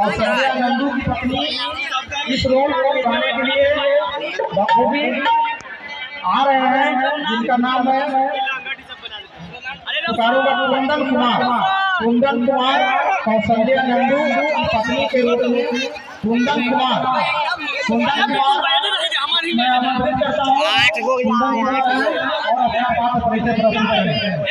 और संजय नंदू की पत्नी इस रोल को निभाने के लिए बखूबी आ रहे हैं, जिनका नाम है कुंदन कुमार। कुंदन कुमार और संजय नंदू की पत्नी के रूप में कुंदन कुमार। कुंदन कुमार मैं आमंत्रित करता हूँ और अपना पात्र परिचय प्रदान करें।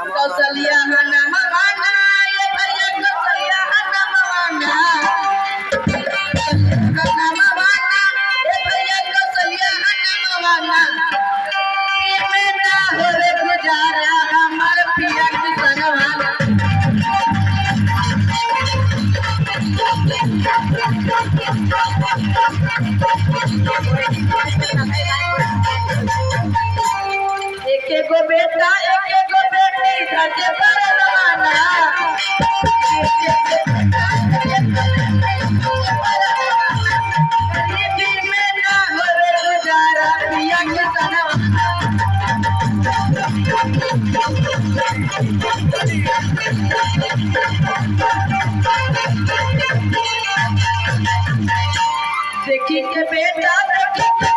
कौशल्या हनमवाना ये भैया कौशल्या हनमवाना हनमवाना ये भैया कौशल्या हनमवाना ये में ना होवे गुजारा हमार पिया की सनवाना। एक गो बेटा एक गो बेटी सच पर रवाना गरीबी में ना होवे गुजारा पिया के सनवाना। देखी के बेटा देखी